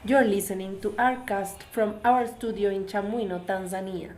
You're listening to Artcast from our studio in Chamwino, Tanzania.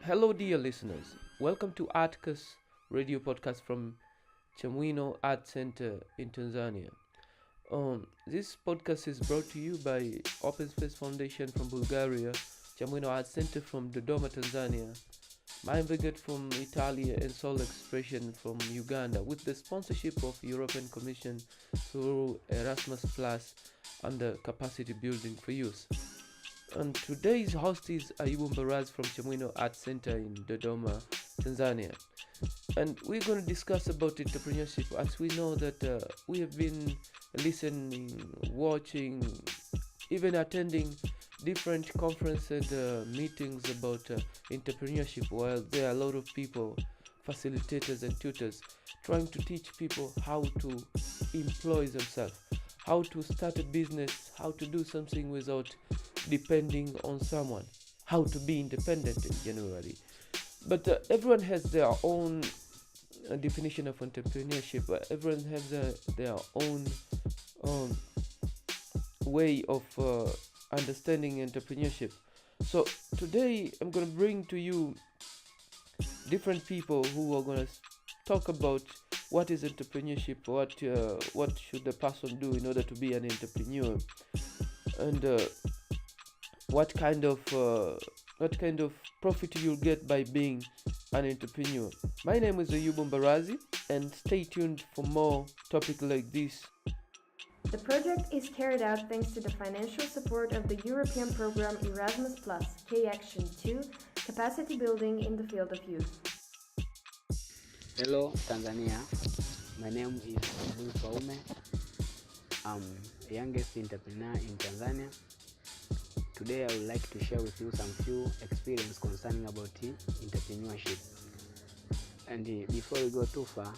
Hello, dear listeners. Welcome to Artcast radio podcast from Chamwino Art Center in Tanzania. This podcast is brought to you by Open Space Foundation from Bulgaria, Chamwino Art Center from Dodoma, Tanzania, Mind Brigade from Italy, and Soul Expression from Uganda, with the sponsorship of European Commission through Erasmus Plus under Capacity Building for Youth. And today's host is Ayubu Mbarazi from Chamwino Art Center in Dodoma, Tanzania. And we're going to discuss about entrepreneurship, as we know that we have been listening, watching, even attending different conferences and meetings about entrepreneurship, while there are a lot of people, facilitators and tutors, trying to teach people how to employ themselves, how to start a business, how to do something without depending on someone, how to be independent generally. But everyone has their own definition of entrepreneurship. Everyone has their own way of understanding entrepreneurship. So today I'm going to bring to you different people who are going to talk about what is entrepreneurship, what should a person do in order to be an entrepreneur, and what kind of profit you'll get by being an entrepreneur. My name is Ayubu Mbarazi, and stay tuned for more topics like this. The project is carried out thanks to the financial support of the European program Erasmus+, K-Action 2, Capacity Building in the Field of Youth. Hello Tanzania, my name is Ayubu Mbarazi. I'm the youngest entrepreneur in Tanzania. Today I would like to share with you some few experience concerning about entrepreneurship. And before we go too far,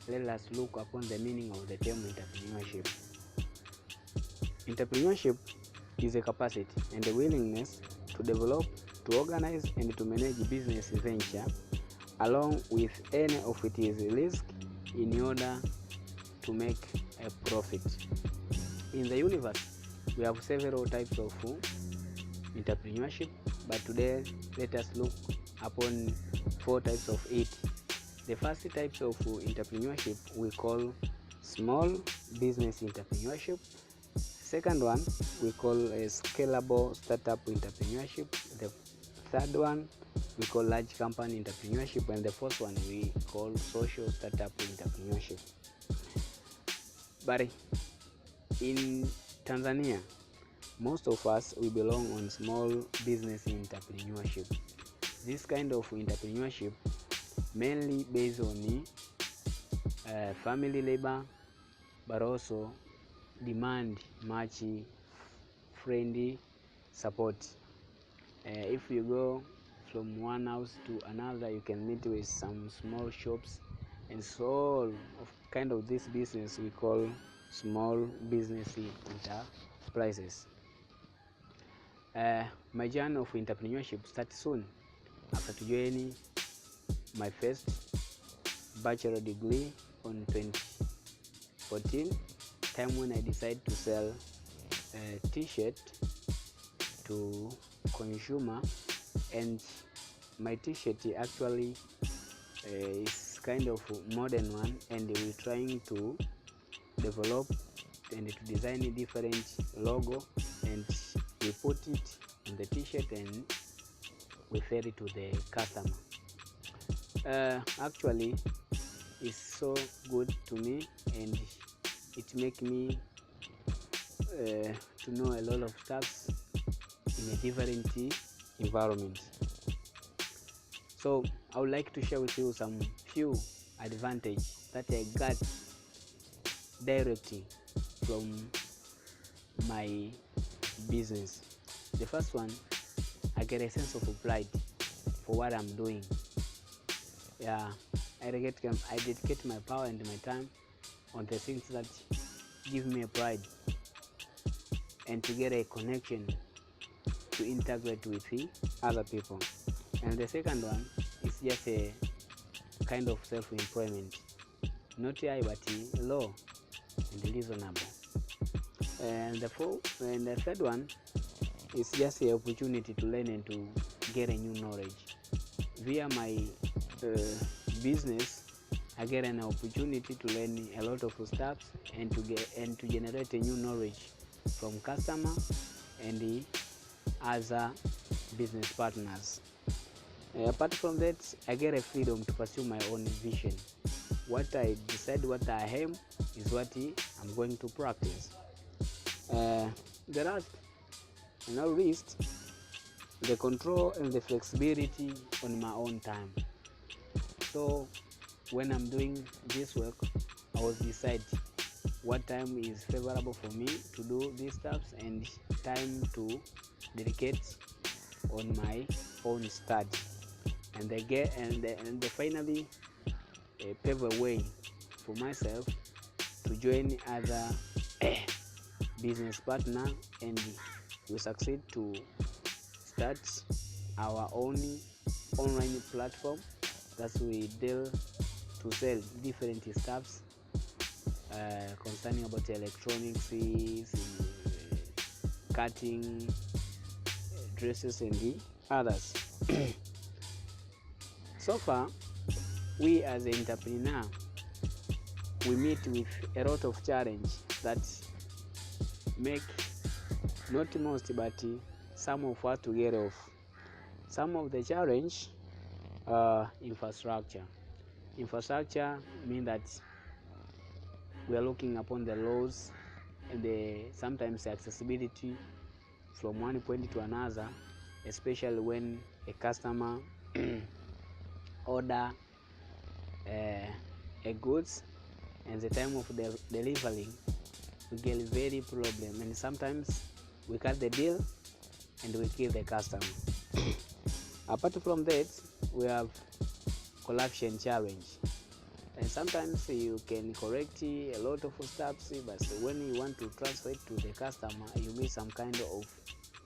let us look upon the meaning of the term entrepreneurship. Entrepreneurship is a capacity and a willingness to develop, to organize, and to manage business venture along with any of its risk in order to make a profit. In the universe, we have several types of entrepreneurship, but today let us look upon 4 types of it. The first types of entrepreneurship we call small business entrepreneurship. Second one we call a scalable startup entrepreneurship. The third one we call large company entrepreneurship, and the fourth one we call social startup entrepreneurship. But in Tanzania, most of us we belong on small business entrepreneurship. This kind of entrepreneurship mainly based on family labor, but also demand much friendly support. If you go from one house to another, you can meet with some small shops, and so of kind of this business we call small business enterprises. My journey of entrepreneurship starts soon after joining my first bachelor degree on 2014, time when I decided to sell a t-shirt to consumer, and my t-shirt actually is kind of modern one, and we're trying to develop and to design a different logo, and we put it on the t-shirt and we sell it to the customer. Actually it's so good to me, and it makes me to know a lot of stuff in a different environment. So I would like to share with you some few advantages that I got directly from my business. The first one, I get a sense of pride for what I'm doing. I dedicate my power and my time on the things that give me a pride, and to get a connection to integrate with other people. And the second one is just a kind of self-employment, not high but low and reasonable. And the third one is just the opportunity to learn and to get a new knowledge. Via my business, I get an opportunity to learn a lot of stuff and to generate a new knowledge from customer and the other business partners. Apart from that, I get a freedom to pursue my own vision. What I decide, what I aim, is what I'm going to practice. The last and not least, the control and the flexibility on my own time. So when I'm doing this work, I will decide what time is favorable for me to do these steps and time to dedicate on my own study, and finally pave a way for myself to join other business partner, and we succeed to start our own online platform that we deal to sell different stuffs concerning about electronics, cutting, dresses, and the others. So far, we as an entrepreneur, we meet with a lot of challenge that make not most but some of us to get off. Some of the challenge infrastructure. Infrastructure means that we are looking upon the laws and sometimes accessibility from one point to another, especially when a customer order a goods and the time of the delivering, we get very problem, and sometimes we cut the deal and we kill the customer. Apart from that, we have corruption challenge, and sometimes you can correct a lot of steps, but when you want to transfer it to the customer, you meet some kind of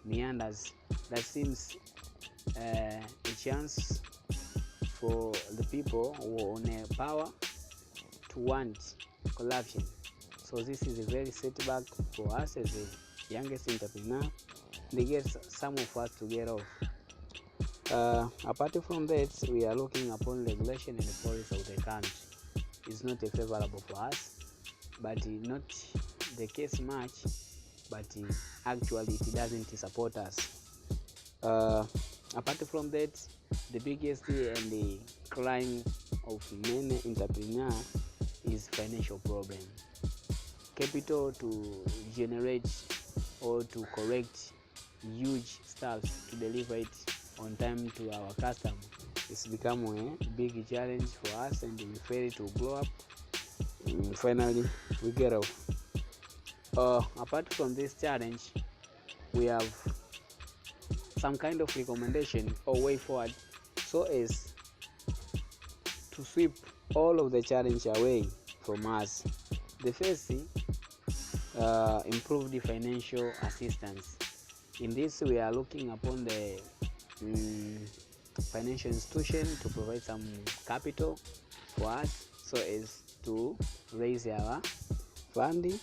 meanders that seems a chance for the people who own power to want corruption. So this is a very setback for us as a youngest entrepreneur. They get some of us to get off. Apart from that, we are looking upon regulation and the policy of the country. It's not favorable for us, but not the case much, but actually it doesn't support us. Apart from that, the biggest and the crime of many entrepreneurs is financial problem. Capital to generate or to correct huge stuff to deliver it on time to our customer, it's become a big challenge for us, and we fail to grow up. Finally, we get off. Apart from this challenge, we have some kind of recommendation or way forward so as to sweep all of the challenge away from us. The first, improve the financial assistance. In this, we are looking upon the financial institution to provide some capital for us so as to raise our funding,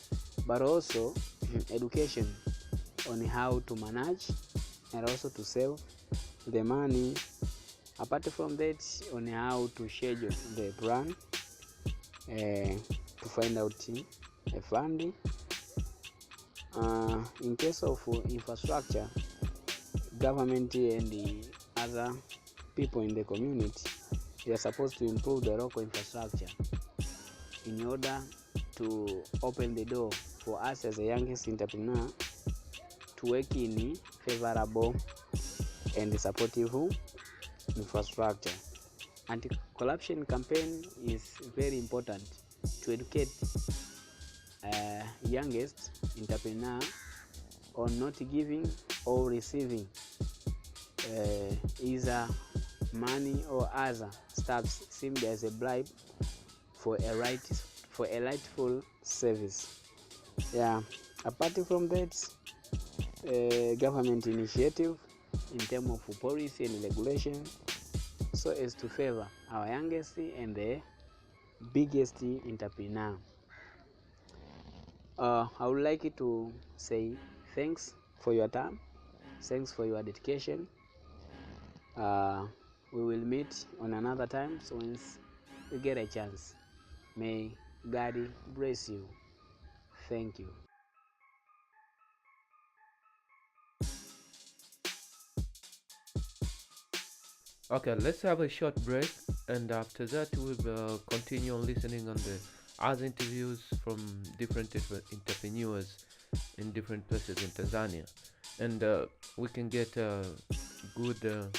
but also education on how to manage and also to save the money. Apart from that, on how to schedule the plan to find out a funding. In case of infrastructure, government and the other people in the community, they are supposed to improve the local infrastructure in order to open the door for us as a youngest entrepreneur to work in favorable and supportive infrastructure. Anti-corruption campaign is very important to educate youngest entrepreneur on not giving or receiving either money or other stuff seemed as a bribe for a rightful service. Apart from that, government initiative in terms of policy and regulation so as to favor our youngest and the biggest entrepreneur. I would like to say thanks for your time, thanks for your dedication. We will meet on another time, so once we get a chance. May God bless you. Thank you. Okay, let's have a short break, and after that we'll continue on listening on the other interviews from different entrepreneurs in different places in Tanzania, and we can get a good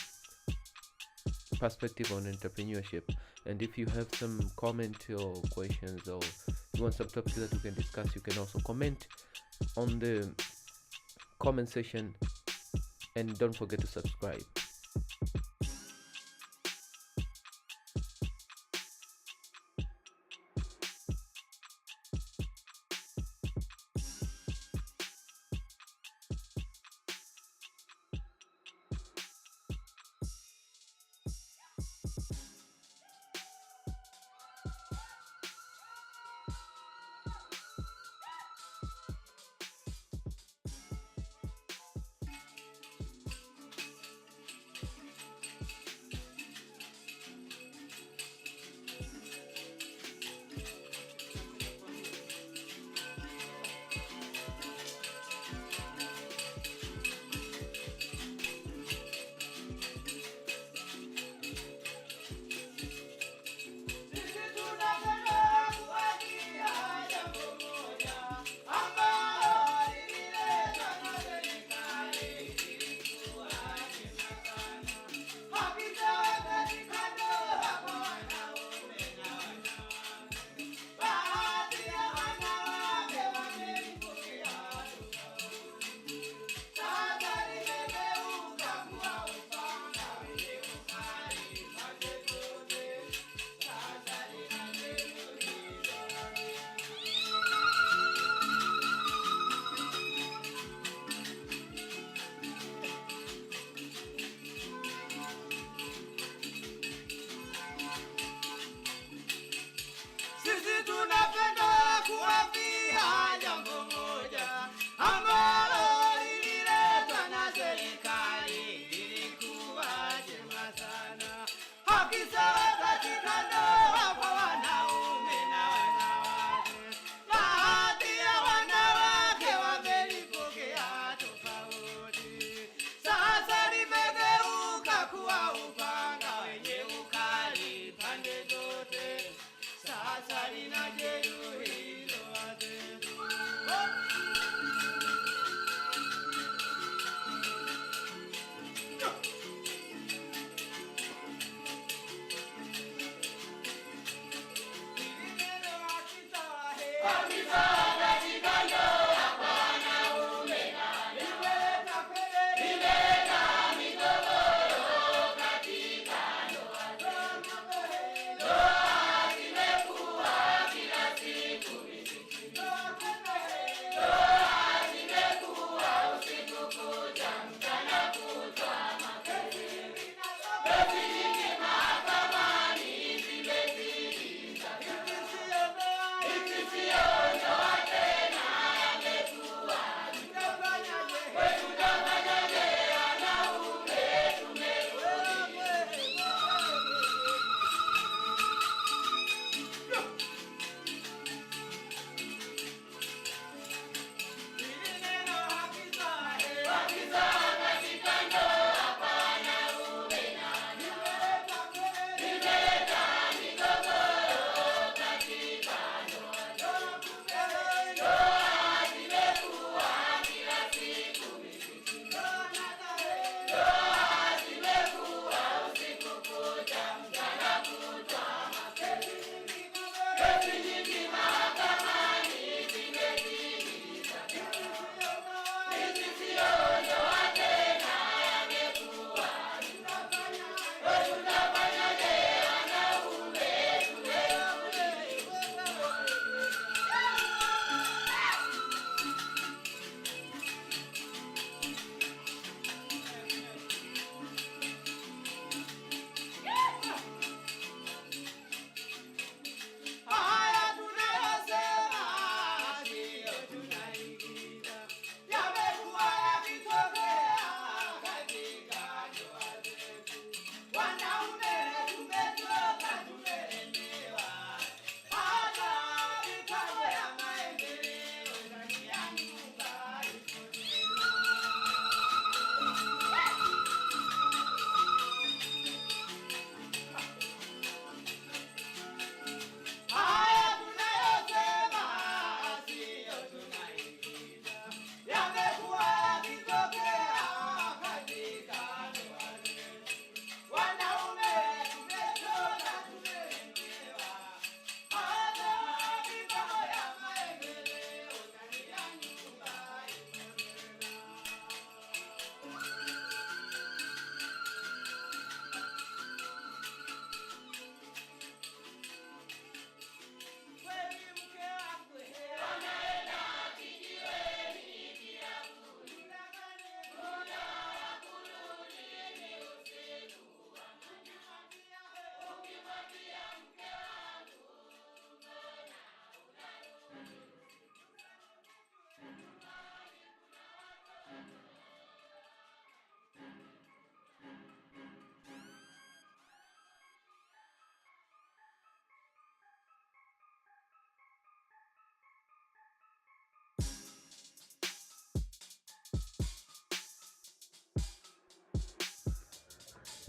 perspective on entrepreneurship. And if you have some comment or questions, or you want some topics that we can discuss, you can also comment on the comment section, and don't forget to subscribe.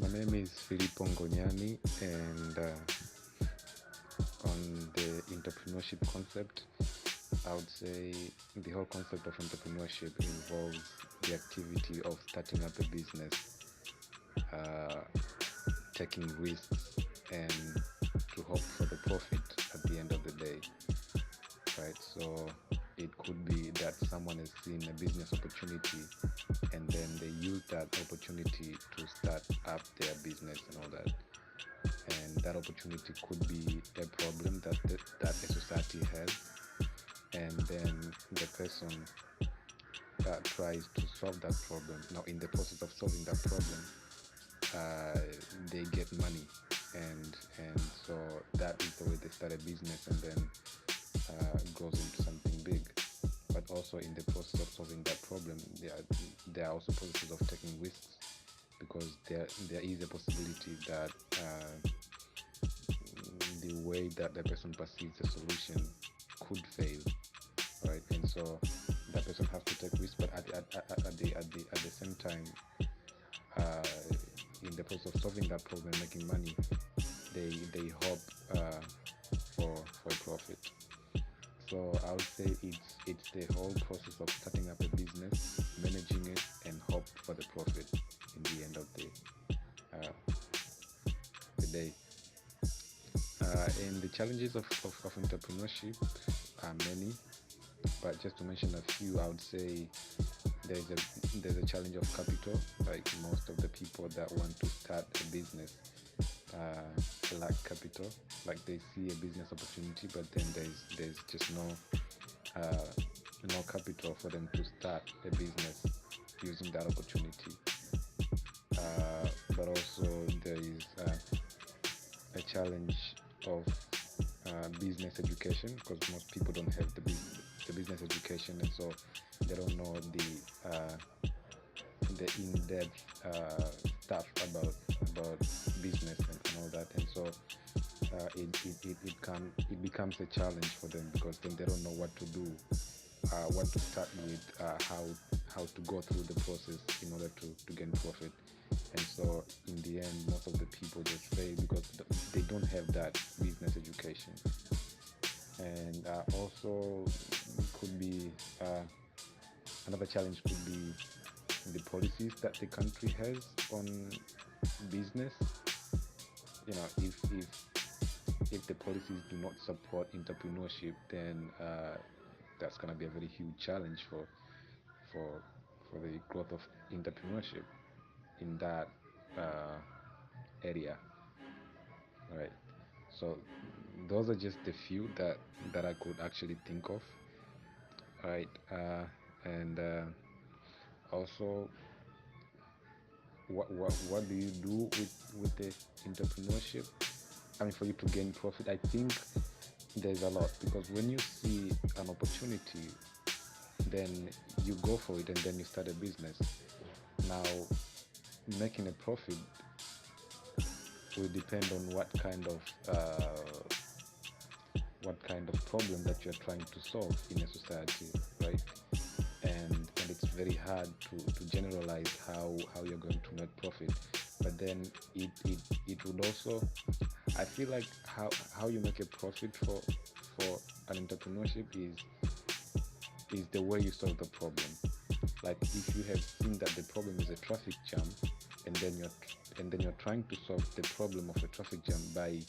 My name is Filippo Ngonyani, and on the entrepreneurship concept, I would say the whole concept of entrepreneurship involves the activity of starting up a business, taking risks, and to hope for the profit at the end of the day, right? So it could be that someone has seen a business opportunity and then they use that opportunity to start up their business and all that. And that opportunity could be a problem that a society has, and then the person tries to solve that problem. Now, in the process of solving that problem, they get money, and so that is the way they start a business, and then grows into something big. But also in the process of solving that problem, there are also processes of taking risks, because there is a possibility that the way that the person perceives the solution could fail, right? And so that person has to take risks, but at the same time, in the process of solving that problem, making money, they hope for a profit. So I would say it's the whole process of starting up a business, managing it, and hope for the profit in the end of the day. And the challenges of entrepreneurship are many, but just to mention a few, I would say there's a challenge of capital. Like most of the people that want to start a business lack capital. Like they see a business opportunity, but then there's just no capital for them to start a business using that opportunity. But also there is a challenge of business education, because most people don't have the business education, and so they don't know the in-depth stuff about business and all that, and so it becomes a challenge for them, because then they don't know what to do, what to start with, how to go through the process in order to gain profit. And so in the end, most of the people just fail because they don't have that business education. And also could be another challenge could be the policies that the country has on business. You know, if the policies do not support entrepreneurship, then that's going to be a very huge challenge for the growth of entrepreneurship in that area. Right. So those are just a few that I could actually think of. Right. And also, what do you do with the entrepreneurship? I mean, for you to gain profit, I think there's a lot, because when you see an opportunity, then you go for it, and then you start a business. Now, making a profit will depend on what kind of problem that you're trying to solve in a society, right? And it's very hard to generalize how you're going to make profit. But then it would also, I feel like how you make a profit for an entrepreneurship is the way you solve the problem. Like if you have seen that the problem is a traffic jam, and then you're trying to solve the problem of a traffic jam by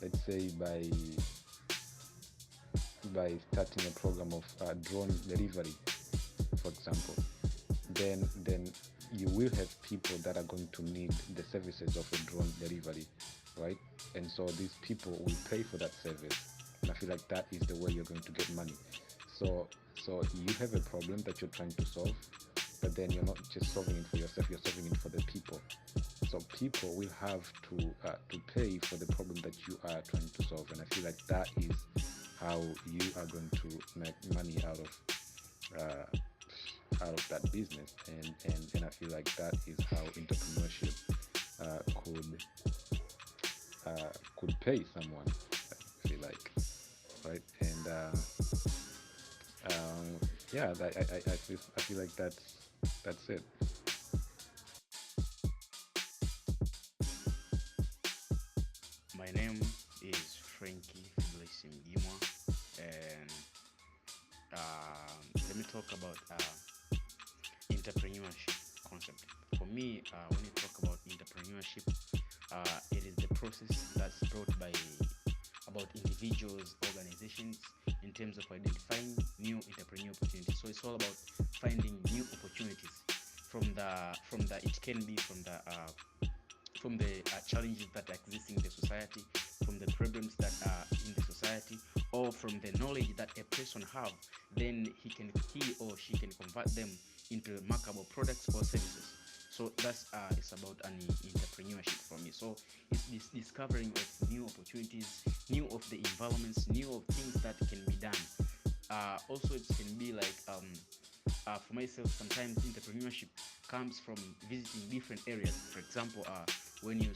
let's say by starting a program of drone delivery, for example, then you will have people that are going to need the services of a drone delivery, right? And so these people will pay for that service, and I feel like that is the way you're going to get money. So you have a problem that you're trying to solve, but then you're not just solving it for yourself, you're solving it for the people. So people will have to pay for the problem that you are trying to solve, and I feel like that is how you are going to make money out of that business, and I feel like that is how entrepreneurship could pay someone, I feel like, right? And yeah, I feel like that's it. name is Frankie Felicim Gimwa, and let me talk about entrepreneurship concept. For me, when you talk about entrepreneurship, it is the process that's brought by about individuals, organizations, in terms of identifying new entrepreneurial opportunities. So it's all about finding new opportunities from the it can be from the challenges that exist in the society, from the problems that are in the society, or from the knowledge that a person have. Then he or she can convert them into remarkable products or services. So that's it's about an entrepreneurship for me. So it's this discovering of new opportunities, new of the environments, new of things that can be done. Also, it can be like for myself, sometimes entrepreneurship comes from visiting different areas. For example, when you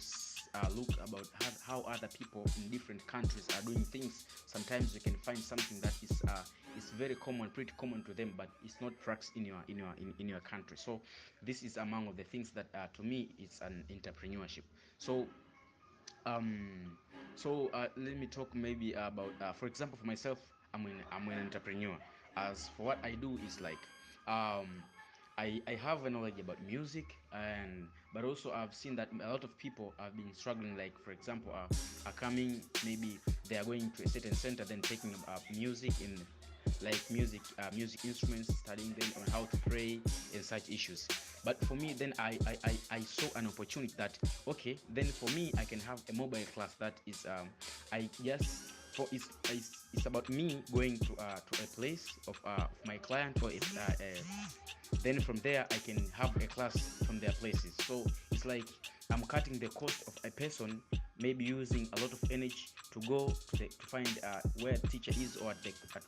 look about how other people in different countries are doing things, sometimes you can find something that is very common, pretty common to them, but it's not practiced in your country. So this is among of the things that to me it's an entrepreneurship. So let me talk maybe about for example, for myself, I'm an entrepreneur. As for what I do is like um I have a knowledge about music, and but also I've seen that a lot of people have been struggling, like for example are coming, maybe they are going to a certain center, then taking up music in like music instruments, studying them on how to play and such issues. But for me, then I saw an opportunity that okay, then for me I can have a mobile class that is I just for it's about me going to a place of my client, or it's then from there I can have a class from their places. So it's like I'm cutting the cost of a person maybe using a lot of energy to go to find where the teacher is, or at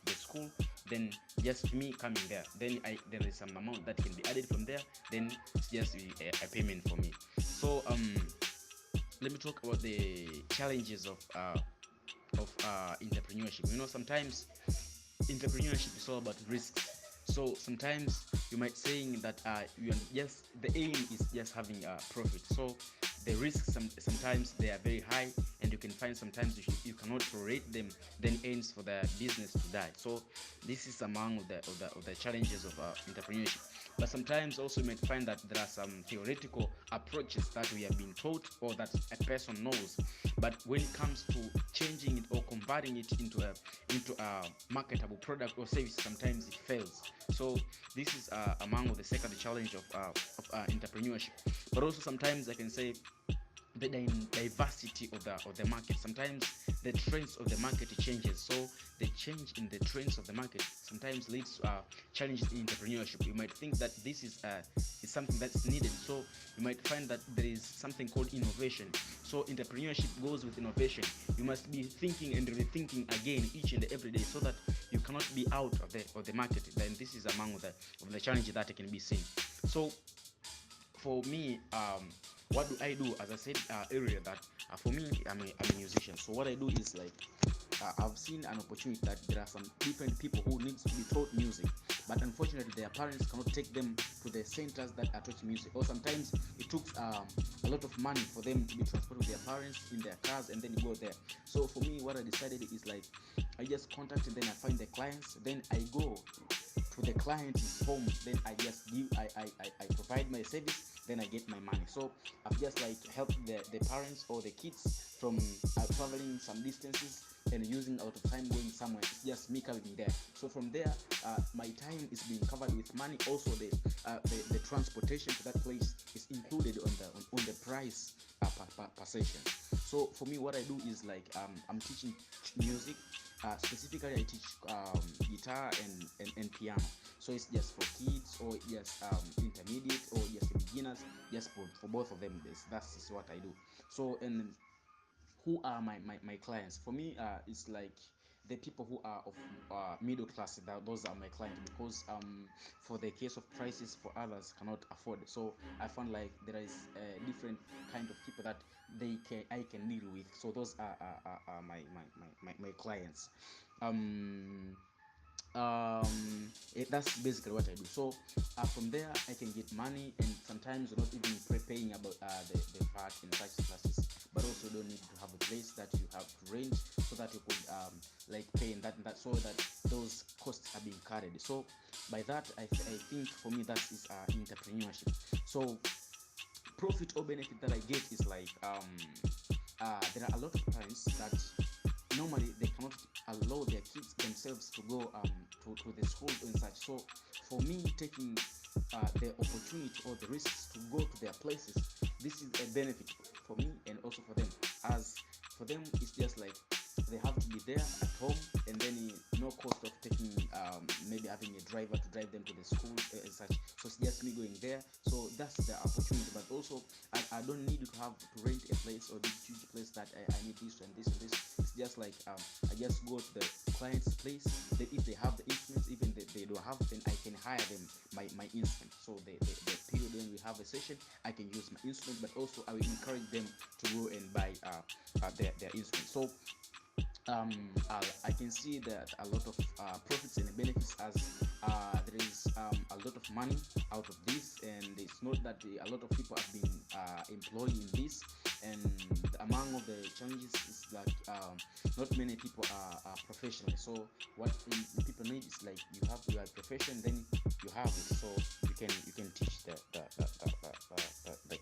the school. Then just me coming there, then there is some amount that can be added from there, then it's just a payment for me. So let me talk about the challenges of entrepreneurship. Sometimes entrepreneurship is all about risks. So sometimes you might saying that you are just the aim is just having a profit. So the risks sometimes they are very high, and you can find sometimes you cannot tolerate them, then ends for the business to die. So this is among of the challenges of entrepreneurship. But sometimes also you might find that there are some theoretical approaches that we have been taught, or that a person knows, but when it comes to changing it or converting it into a marketable product or service, sometimes it fails. So this is among the second challenge of entrepreneurship. But also sometimes I can say the diversity of the market. Sometimes the trends of the market changes, so the change in the trends of the market sometimes leads to challenges in entrepreneurship. You might think that this is something that's needed, so you might find that there is something called innovation. So entrepreneurship goes with innovation. You must be thinking and rethinking again each and every day, so that you cannot be out of the market. Then this is among of the challenges that can be seen. So for me, what do I do? As I said earlier, that for me, I'm a musician. So what I do is like I've seen an opportunity that there are some different people who need to be taught music, but unfortunately their parents cannot take them to the centers that are teaching music, or sometimes it took a lot of money for them to be transported with their parents in their cars and then go there. So for me, what I decided is like I just contact, and then I find the clients, then I go to the client's home, then I just give I provide my service, then I get my money. So I've just like helped the parents or the kids from traveling some distances and using a lot of time going somewhere. It's just me coming there. So from there, my time is being covered with money. Also the transportation to that place is included on the price per session. So for me, what I do is like I'm teaching music. Specifically, I teach guitar and piano. So it's just for kids, or just intermediate, or just beginners. Just for both of them. That's just what I do. So, and who are my clients? For me, it's like the people who are of middle class. Those are my clients, because for the case of prices, for others cannot afford. So I found like there is a different kind of people that I can deal with. So those are my clients. That's basically what I do. So from there I can get money, and sometimes you're not even paying about the VAT and such classes. But also don't need to have a place that you have to rent so that you could like pay and that so that those costs are being carried. So by that I think for me that is entrepreneurship. So profit or benefit that I get is like there are a lot of parents that normally they cannot allow their kids themselves to go to the school and such. So for me, taking the opportunity or the risks to go to their places, this is a benefit for me and also for them. As for them, it's just like they have to be there at home, and then no cost of taking maybe having a driver to drive them to the school and such. So it's just me going there. So that's the opportunity. But also I don't need to have to rent a place or this huge place that I need this and this and this. It's just like I just go to the client's place. If they have the instruments, even they don't have, then I can hire them my instrument. So the period when we have a session, I can use my instrument, but also I will encourage them to go and buy their instrument. So I can see that a lot of profits and benefits, as there is a lot of money out of this, and it's not that a lot of people have been employed in this. And among of the challenges is that not many people are professional. So what people need is like you have your profession, then you have it, so you can teach the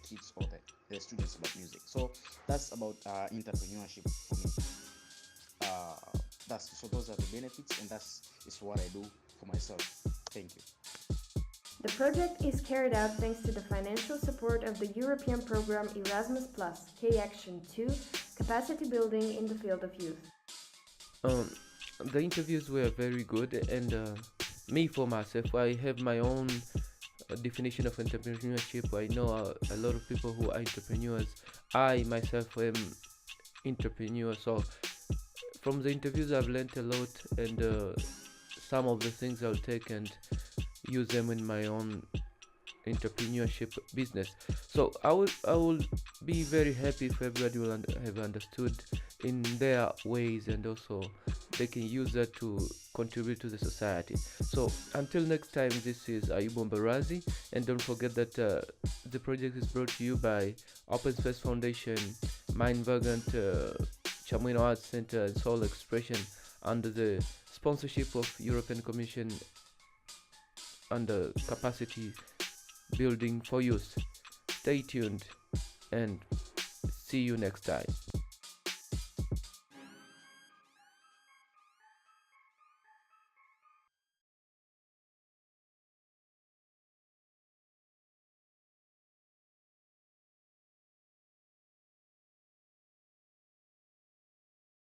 kids or the students about music. So that's about entrepreneurship for me. Those are the benefits, and is what I do for myself. Thank you. The project is carried out thanks to the financial support of the European program Erasmus+, K-Action 2, Capacity Building in the Field of Youth. The interviews were very good, and me for myself, I have my own definition of entrepreneurship. I know a lot of people who are entrepreneurs. I myself am entrepreneur, so from the interviews I've learned a lot, and some of the things I'll take and use them in my own entrepreneurship business. So I will be very happy if everybody will have understood in their ways, and also they can use that to contribute to the society. So until next time, this is Ayubu Mbarazi, and don't forget that the project is brought to you by Open Space Foundation, Mind Vagant, Chamwino Arts Center, and Soul Expression, under the sponsorship of European Commission under Capacity Building for Youth. Stay tuned and see you next time.